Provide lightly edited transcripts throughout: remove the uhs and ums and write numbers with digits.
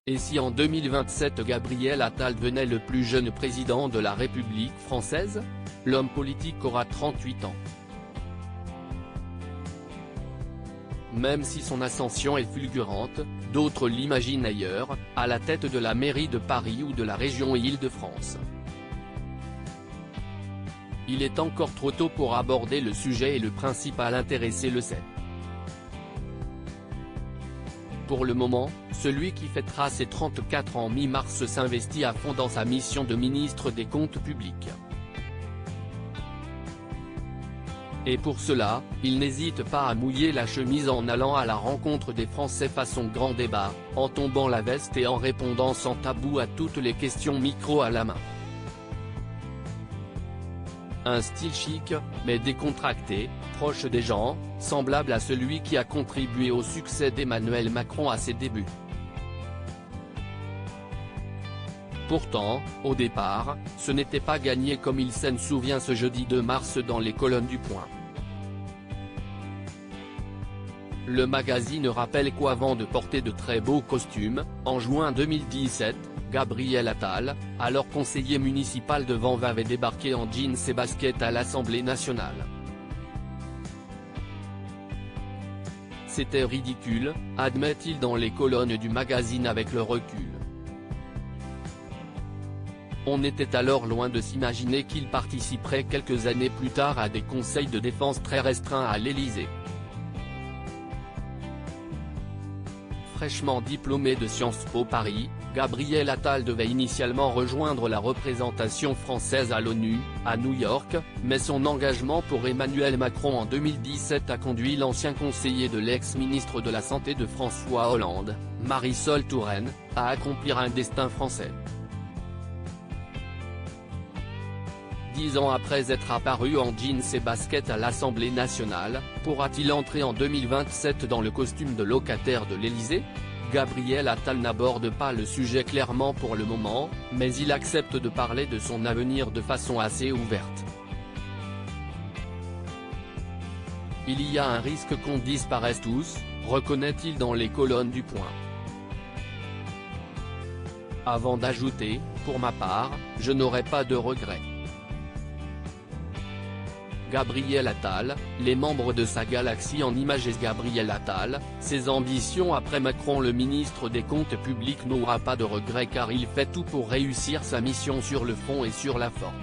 Et si en 2027 Gabriel Attal devenait le plus jeune président de la République française? L'homme politique aura 38 ans. Même si son ascension est fulgurante, d'autres l'imaginent ailleurs, à la tête de la mairie de Paris ou de la région Île-de-France. Il est encore trop tôt pour aborder le sujet et le principal intéressé le sait. Pour le moment, celui qui fêtera ses 34 ans mi-mars s'investit à fond dans sa mission de ministre des Comptes publics. Et pour cela, il n'hésite pas à mouiller la chemise en allant à la rencontre des Français façon grand débat, en tombant la veste et en répondant sans tabou à toutes les questions micro à la main. Un style chic, mais décontracté, proche des gens, semblable à celui qui a contribué au succès d'Emmanuel Macron à ses débuts. Pourtant, au départ, ce n'était pas gagné comme il s'en souvient ce jeudi 2 mars dans les colonnes du Point. Le magazine rappelle qu'avant de porter de très beaux costumes, en juin 2017, Gabriel Attal, alors conseiller municipal de Vanves, avait débarqué en jeans et baskets à l'Assemblée nationale. C'était ridicule, admet-il dans les colonnes du magazine avec le recul. On était alors loin de s'imaginer qu'il participerait quelques années plus tard à des conseils de défense très restreints à l'Élysée. Fraîchement diplômé de Sciences Po Paris, Gabriel Attal devait initialement rejoindre la représentation française à l'ONU, à New York, mais son engagement pour Emmanuel Macron en 2017 a conduit l'ancien conseiller de l'ex-ministre de la Santé de François Hollande, Marisol Touraine, à accomplir un destin français. 10 ans après être apparu en jeans et baskets à l'Assemblée nationale, pourra-t-il entrer en 2027 dans le costume de locataire de l'Élysée? Gabriel Attal n'aborde pas le sujet clairement pour le moment, mais il accepte de parler de son avenir de façon assez ouverte. Il y a un risque qu'on disparaisse tous, reconnaît-il dans les colonnes du Point. Avant d'ajouter, pour ma part, je n'aurai pas de regrets. Gabriel Attal, les membres de sa galaxie en images et Gabriel Attal, ses ambitions après Macron. Le ministre des Comptes publics n'aura pas de regrets car il fait tout pour réussir sa mission sur le fond et sur la forme.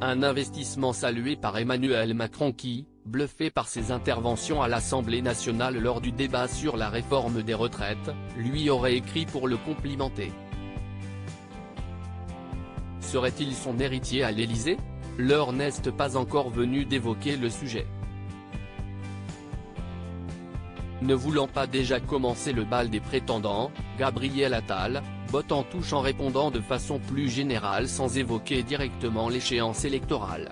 Un investissement salué par Emmanuel Macron qui, bluffé par ses interventions à l'Assemblée nationale lors du débat sur la réforme des retraites, lui aurait écrit pour le complimenter. Serait-il son héritier à l'Élysée? L'heure n'est pas encore venue d'évoquer le sujet. Ne voulant pas déjà commencer le bal des prétendants, Gabriel Attal, botte en touche en répondant de façon plus générale sans évoquer directement l'échéance électorale.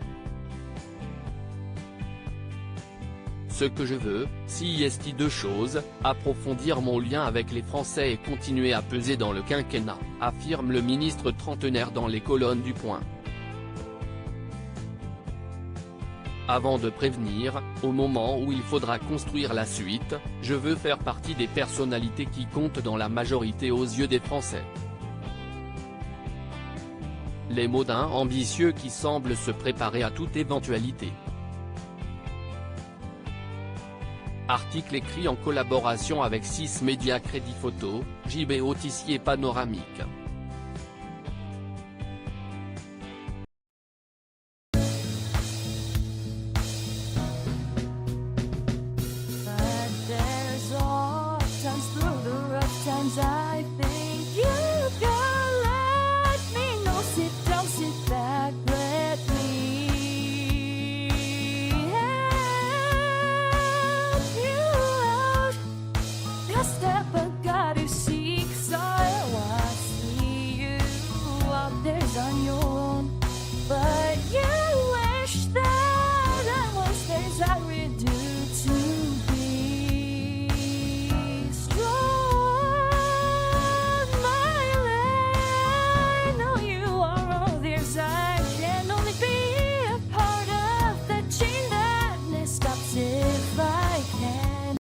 Ce que je veux, si est deux choses, approfondir mon lien avec les Français et continuer à peser dans le quinquennat, affirme le ministre trentenaire dans les colonnes du Point. Avant de prévenir, au moment où il faudra construire la suite, je veux faire partie des personnalités qui comptent dans la majorité aux yeux des Français. Les mots d'un ambitieux qui semble se préparer à toute éventualité. Article écrit en collaboration avec 6 médias Crédit Photo, JB Autissier Panoramique.